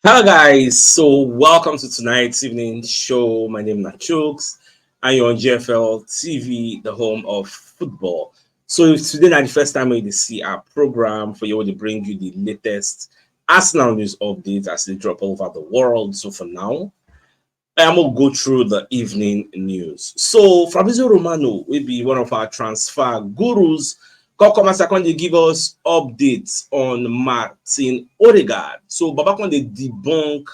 Hello, guys. So, welcome to tonight's evening show. My name is CHUKS, and you're on GFL TV, the home of football. So, if today is the first time we see our program for you to bring you the latest Arsenal news updates as they drop all over the world. So, for now, I'm gonna go through the evening news. So Fabrizio Romano will be one of our transfer gurus. Come and second they give us updates on Martin Odegaard. So Babacon they debunk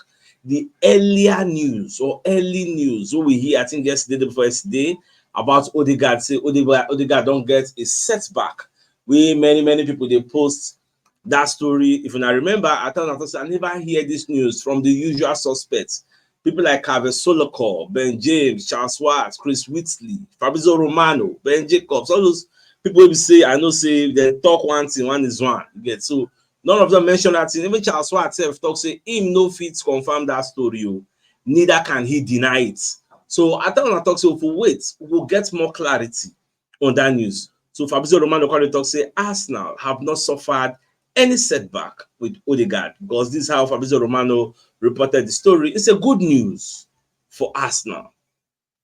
the earlier news or early news. So we hear I think yesterday the first day about Odegaard. Say Odegaard don't get a setback. We many people they post that story. If you not remember, I never hear this news from the usual suspects. People like Kaveh Solokor, Ben James, Charles Watts, Chris Whitley, Fabrizio Romano, Ben Jacobs, all those people will say, I know, say they talk one thing, one is one. You get so none of them mention that thing. Even Charles Watts self talk say him no fit confirm that story. Neither can he deny it. So I talk say if we wait, we'll get more clarity on that news. So Fabrizio Romano currently talk say Arsenal have not suffered any setback with Odegaard because this is how Fabrizio Romano reported the story. It's a good news for Arsenal.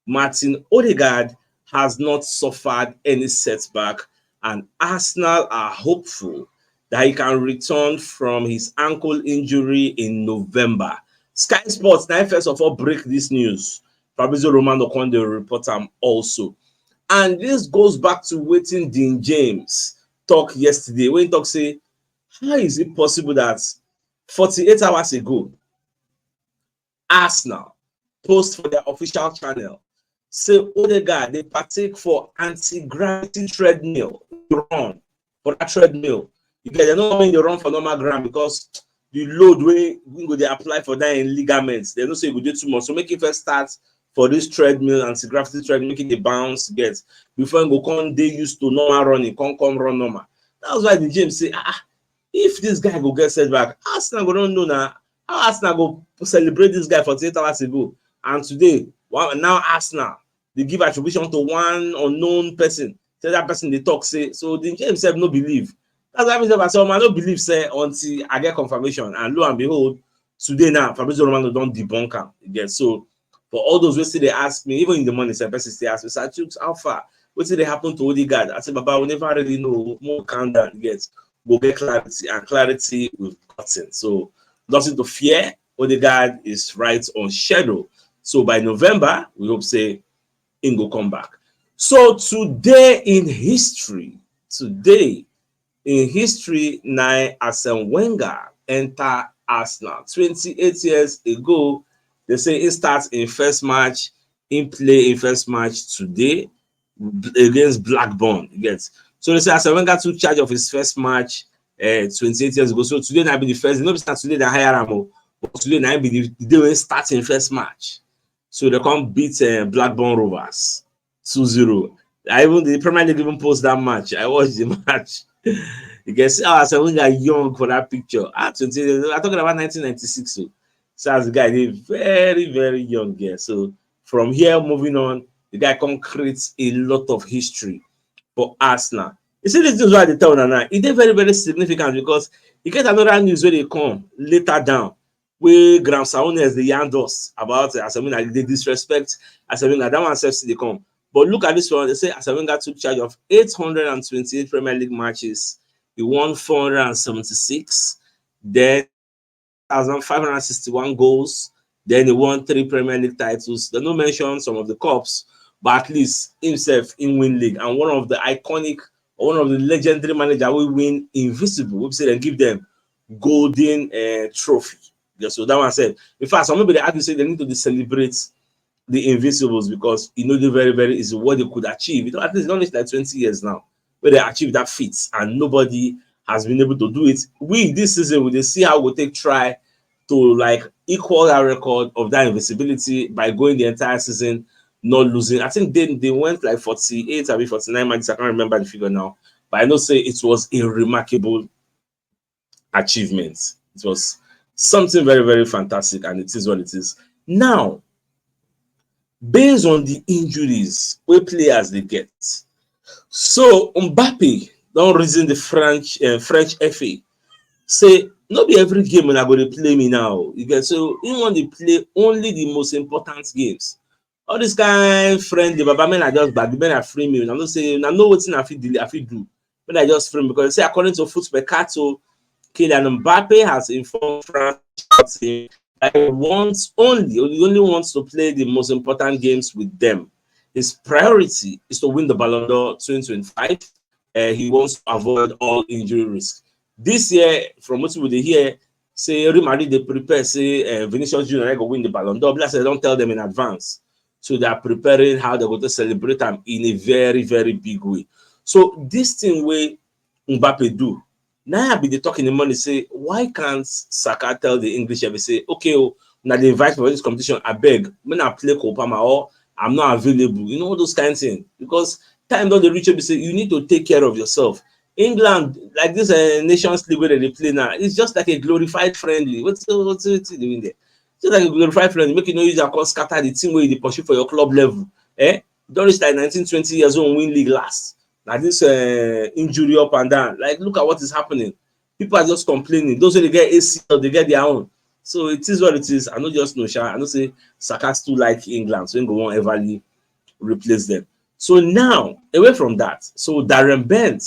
Martin Odegaard has not suffered any setback, and Arsenal are hopeful that he can return from his ankle injury in November. Sky Sports now first of all break this news. Fabrizio Romano Conde report also. And this goes back to wetin Dean James talk yesterday when he talk say how is it possible that 48 hours ago Arsenal post for their official channel say Odegaard they partake for anti-gravity treadmill run for that treadmill. You get they know when you run for normal ground because the load wey go dey apply for that in ligaments. They know say you go do too much. So make it first start for this treadmill, anti-gravity treadmill, make it the bounce get before you go come dey used to normal running, come run normal. That's why the James say if this guy go get setback, Arsenal go don't know now how Arsenal go celebrate this guy 48 hours ago. And today, now Arsenal, they give attribution to one unknown person. Say that person they talk, say, so the James himself no believe. That's why I say, I no believe, say, until I get confirmation. And lo and behold, today now, Fabrizio Romano don't debunk him again. So, for all those who say they ask me, even in the morning, some person still ask me, Sir Chukes, how far? What did they happen to Odegaard? I said, Baba, we never really know. More calm down, get. We'll get clarity, and clarity we've gotten. So, nothing to fear. Odegaard is right on schedule. So by November, we hope say he will come back. So today in history, now Arsene Wenger enter Arsenal. 28 years ago, they say he starts in first match, in play in first match today against Blackburn. So they say Arsene Wenger took charge of his first match 28 years ago. So today now be the first. No, start today they hire him, but today now be the day when starting first match. So they come beat Blackburn Rovers 2-0. Even the Premier League even post that match. I watched the match. You can see how Arsene Wenger young for that picture. 28. I'm talking about 1996. So as the guy, they very young girl. So from here moving on, the guy come create a lot of history for Arsenal. You see, this is why they tell now. It is very significant because you get another news where they come later down where Graham Souness they yarn us about Arsene Wenger, they disrespect Arsene Wenger. That one says they come. But look at this one. They say Arsene Wenger took charge of 828 Premier League matches. He won 476. Then 1,561 goals. Then he won 3 Premier League titles. They don't mention some of the cups, but at least himself in win league and one of the iconic or one of the legendary manager will win invisible. We say they give them golden trophy. Yeah, so that one said. In fact, some people they argue say they need to celebrate the invisibles because you know they're very easy what they could achieve. You know, at least it's only like 20 years now where they achieve that feat and nobody has been able to do it. We this season we see how we take try to like equal that record of that invisibility by going the entire season not losing. I think they went like 48 or 49 matches. I can't remember the figure now, but I know say it was a remarkable achievement. It was something very fantastic, and it is what it is. Now, based on the injuries where players they get, so Mbappe don't reason the French FA say not be every game when I go to play me now. You get, so you want to play only the most important games. All this kind friendly, but men I just bad, men I free me. I'm not saying I know what's in I feel delay, I feel do. When I just free me because say according to Football Mercato, Kylian Mbappe has informed France team that he only wants to play the most important games with them. His priority is to win the Ballon d'Or 2025. He wants to avoid all injury risk. This year, from what we hear, say Real Madrid they prepare, say Vinicius Junior go win the Ballon d'Or. But I don't tell them in advance. So they are preparing how they're going to celebrate them in a very, very big way. So this thing where Mbappe do, now I be the talk in the morning say, why can't Saka tell the English ever say, okay, oh, now they invite me for this competition, I beg, when I play Kopama or I'm not available, you know, those kind of things. Because time don't reach up, say you need to take care of yourself. England, like this Nations League where they play now, it's just like a glorified friendly. What's doing there? Just like a glorified friendly, make you know use your scatter the team where you pursue for your club level. Don't reach like 19, 20 years old win league last. Like this injury up and down. Like look at what is happening. People are just complaining. Those who they get ACL, they get their own. So it is what it is. I know just no sha. I know say Saka still like England, so ain't go won't ever replace them. So now, away from that, so Darren Bent,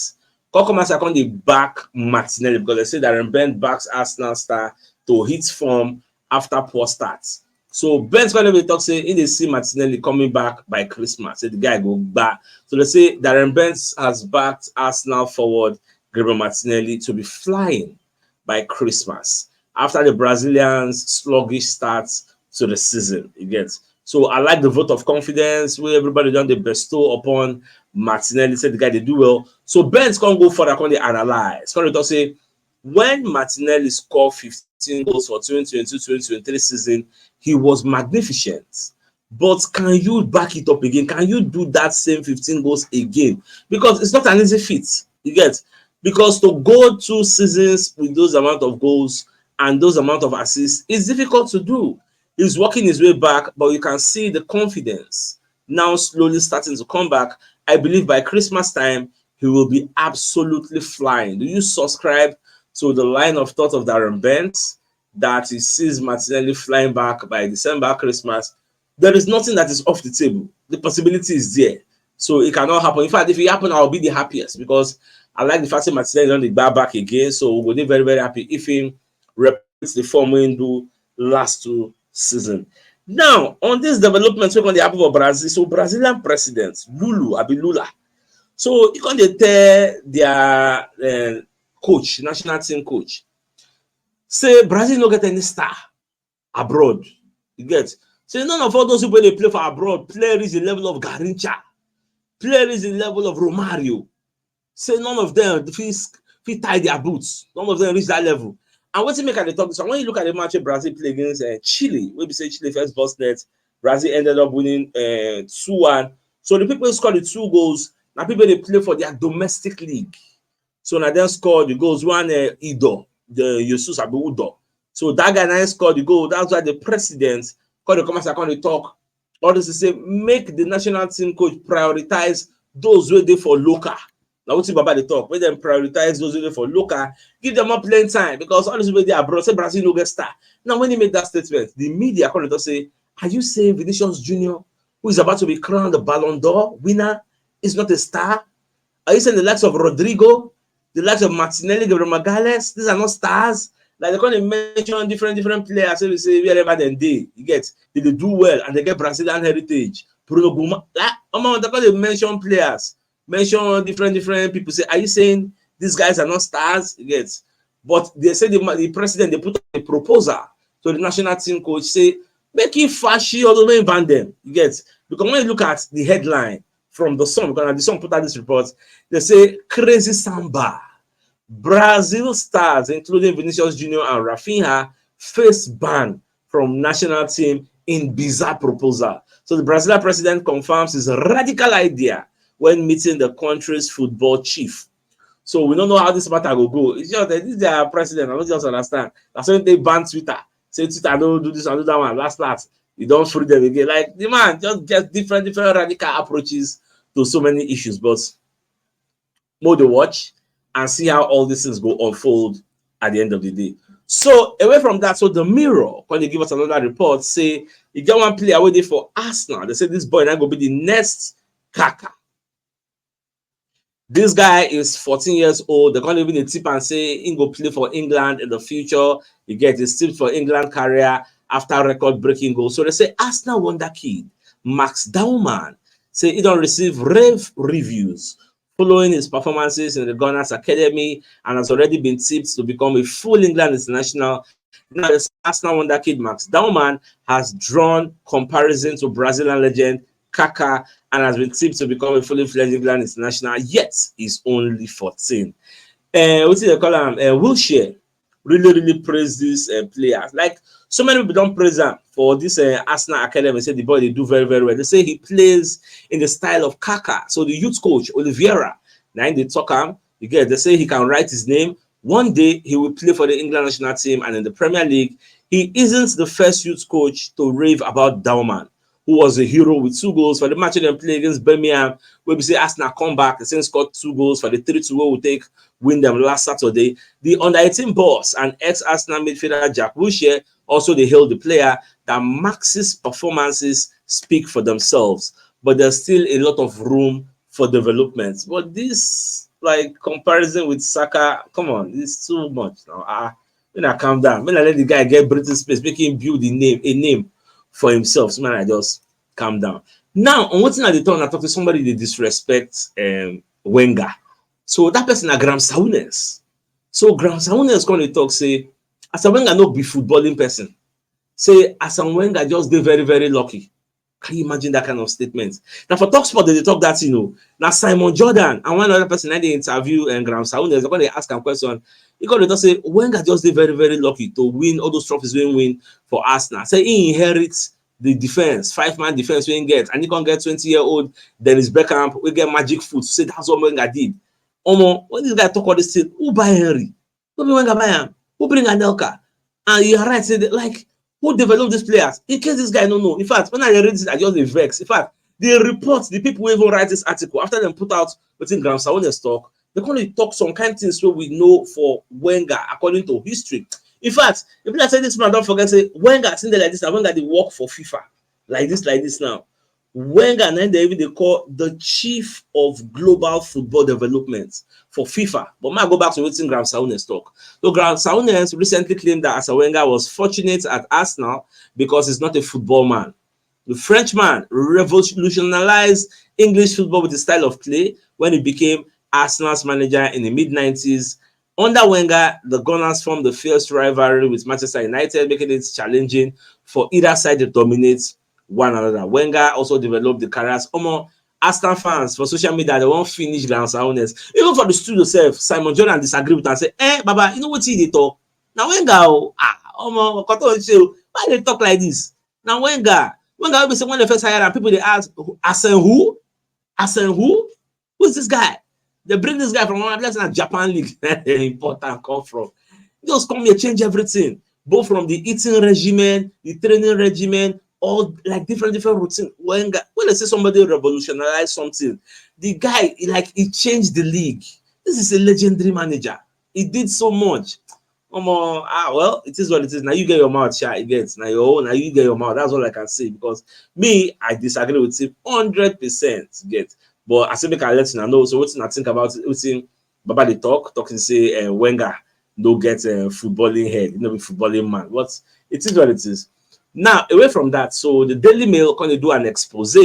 come as on the back Martinelli because they say Darren Bent backs Arsenal star to hit form after poor starts. So Bent's going to be talk say he dey see Martinelli coming back by Christmas. Say the guy go back. So they say Darren Bent has backed Arsenal forward Gabriel Martinelli to be flying by Christmas after the Brazilians' sluggish start to the season. You get. So I like the vote of confidence where everybody done the bestow upon Martinelli. Said the guy they do well. So Ben's can't go further, can't they analyze? Can't they say when Martinelli scored 15 goals for 2022-2023 season, he was magnificent. But can you back it up again? Can you do that same 15 goals again? Because it's not an easy feat. You get, because to go 2 seasons with those amount of goals and those amount of assists is difficult to do. He's working his way back, but you can see the confidence now slowly starting to come back. I believe by Christmas time, he will be absolutely flying. Do you subscribe to the line of thought of Darren Bent that he sees Martinelli flying back by December, Christmas? There is nothing that is off the table. The possibility is there. So it cannot happen. In fact, if it happens, I'll be the happiest because I like the fact that Martinelli on the back again. So we'll be very, very happy if he repeats the form we do last 2 season. Now, on this development, we're going to happen for Brazil. So Brazilian president, Lula. So you can tell their coach, national team coach, say Brazil no get any star abroad. You get, say none of all those people they play for abroad, player is the level of Garincha, player is the level of Romario. Say none of them fit tie their boots. None of them reach that level. And what you make at the talk, so when you look at the match Brazil play against Chile, we say Chile first bust net, Brazil ended up winning 2-1. So the people who scored the 2 goals, now people they play for their domestic league. So now they scored the goals, one Ido, the Jesus Abudo. So that guy now scored the goal. That's why the president called the comments account to talk. All this to say, make the national team coach prioritize those who they for local. Now what about the talk? When them prioritize those who they for local, give them more playing time because all this way they abroad. Say Brazil no get star. Now when he made that statement, the media called to say, are you saying Vinicius Junior, who is about to be crowned the Ballon d'Or winner, is not a star? Are you saying the likes of Rodrigo, the likes of Martinelli, Gabriel Magalhaes, these are not stars? Like they're going to mention different players. So we say wherever they you get, they do well and they get Brazilian heritage. Bruno Guma, like they're going to mention players, mention different people. Say, are you saying these guys are not stars? You get, but they say the president they put up a proposal to the national team coach say make it fashy all the way ban them. You get, because when you look at the headline from the Sun, because the Sun put out this report, they say crazy samba. Brazil stars, including Vinicius Junior and Rafinha, face ban from national team in bizarre proposal. So the Brazilian president confirms his radical idea when meeting the country's football chief. So we don't know how this matter will go. It's just that this is their president. I don't just understand. That's when they ban Twitter. Say Twitter don't do this and do that one. Last. You don't free them again. Like the man just get different radical approaches to so many issues. But more to watch and see how all these things go unfold at the end of the day. So away from that, so the Mirror, when they give us another report, say you get one player waiting for Arsenal. They say this boy now go be the next Kaka. This guy is 14 years old. They can't even a tip and say he go play for England in the future. He get his tips for England career after record-breaking goals. So they say Arsenal wonder kid Max Daumann say he don't receive rave reviews following his performances in the Gunners Academy and has already been tipped to become a full England international. Now, the Arsenal wonder kid Max Daumann has drawn comparison to Brazilian legend Kaka and has been tipped to become a fully fledged England international, yet he's only 14. What do they call him? Wilshere really praise these players. Like so many people don't praise him for this Arsenal Academy. Say the boy they do very very well. They say he plays in the style of Kaka. So the youth coach Oliveira, now they talk him. You get they say he can write his name. One day he will play for the England national team and in the Premier League. He isn't the first youth coach to rave about Daumann, who was a hero with 2 goals for the match they play against Birmingham, where we say Arsenal come back, the same scored 2 goals for the 3-2 we take win them last Saturday. The under-18 boss and ex-Arsenal midfielder Jack Wilshere also they hailed the player that Max's performances speak for themselves, but there's still a lot of room for development. But this like comparison with Saka, come on, it's too much now. When I calm down, when I let the guy get British space, make him build a name for himself. So man, I just calm down. Now, on what thing at the turn, I talk to somebody they disrespect Wenger. So that person is Graham Souness. So Graham Souness going to talk say, Arsene Wenger no be footballing person. Say Arsene Wenger just be very very lucky. Can you imagine that kind of statement? Now for TalkSport they talk that Now Simon Jordan and one other person that they interview and Graham Souness, they're going to ask him a question. He got to say Wenger just be very very lucky to win all those trophies we win for Arsenal. Say he inherits the defense, 5-man defense we get, and he can get 20-year-old Dennis Beckham, we get magic foot. Say that's what Wenger did. When this guy talk all this thing, who buy Henry? Who be Wenger buy him? Who bring Anelka? And you're right, say that, like who developed these players? In case this guy don't know. In fact, when I read this, I just vex. In fact, the reports, the people who even write this article, after them put out within Graham Souness talk, they can talk some kind of things where we know for Wenger according to history. In fact, if I say this man, don't forget, say Wenger sitting there like this, and Wenger they work for FIFA. Like this now. Wenger and then they call the chief of global football development for FIFA. But I go back to what Graham Souness talk. So Graham Souness recently claimed that Arsene Wenger was fortunate at Arsenal because he's not a football man. The Frenchman revolutionized English football with his style of play when he became Arsenal's manager in the mid-90s. Under Wenger, the Gunners formed the fierce rivalry with Manchester United, making it challenging for either side to dominate one another. Wenger also developed the careers. Arsenal fans for social media, they won't finish Graham Souness. Even for the studio self, Simon Jordan disagree with and say, Baba, you know what they talk? Now Wenger, why they talk like this? Now Wenger will be saying when they first hired and people they ask, Arsene who? Arsene who? Who's this guy? They bring this guy from one place in Japan League. Important come from. Just come here, change everything. Both from the eating regimen, the training regimen, all like different routine. When they say somebody revolutionized something, the guy he changed the league. This is a legendary manager. He did so much. Well, it is what it is. Now you get your mouth shut. It gets now you get your mouth. That's all I can say because me, I disagree with him 100%. Get, but I say make I let you know. So what I think about it? What's Baba they talking say Wenger no get footballing head, be footballing man. What it is what it is. Now, away from that, so the Daily Mail going to do an expose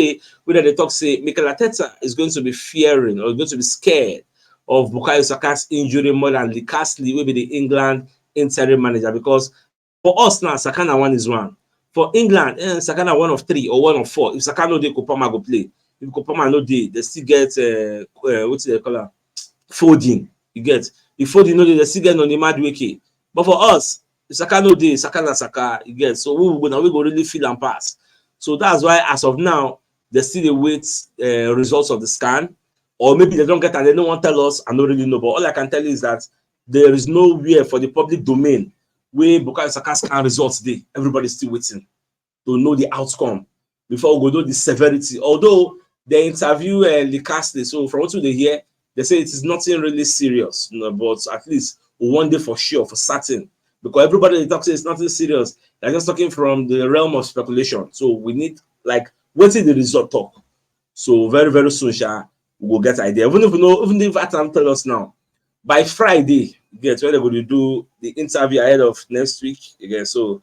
where they talk say Mikel Arteta is going to be fearing or going to be scared of Bukayo Saka's injury more than Lee Castley will be the England interim manager because for us now, Sakana 1 is 1. For England, Sakana 1 of 3 or 1 of 4. If Sakana no day, Kopama go play. If Kopama no day, they still get what's the color? Folding. You get if Folding no day, they still get on the mad wiki. But for us, if Saka no day, Saka na Saka, you get. So we go really feel and pass. So that's why as of now, they still await results of the scan, or maybe they don't get and they don't want to tell us. I don't really know, but all I can tell you is that there is nowhere for the public domain where Bukayo Saka scan results day. Everybody's still waiting to know the outcome before we go know the severity. Although they interview Lee Castley, so from what they hear, they say it is nothing really serious, but at least one day for sure, for certain, because everybody talks it's nothing serious. They're just talking from the realm of speculation. So we need like waiting the result talk. So very, very soon, we will get idea. Even if we know, even if Atam tell us now, by Friday, get when they're going to do the interview ahead of next week again. So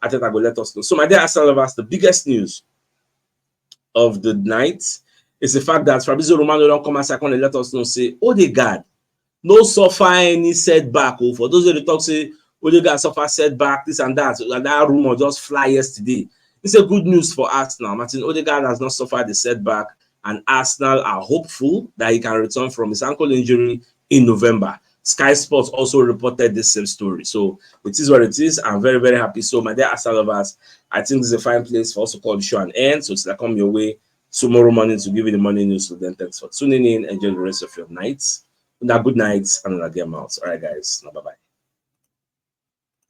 I think I will let us know. So my dear Arsenal lovers, the biggest news of the night is the fact that Fabrizio Romano don't come and second and let us know say Odegaard no suffer any setback. Oh, for those who talk say Odegaard suffer setback, this and that rumor just fly yesterday. It's a good news for Arsenal. Martin Odegaard has not suffered the setback, and Arsenal are hopeful that he can return from his ankle injury in November. Sky Sports also reported the same story. So it is what it is. I'm very, very happy. So my dear Arsenal lovers, I think this is a fine place for us to call the show an end. So till I come your way tomorrow morning to give you the morning news. So then thanks for tuning in. Enjoy the rest of your night. Good night and get out. All right, guys. Bye-bye.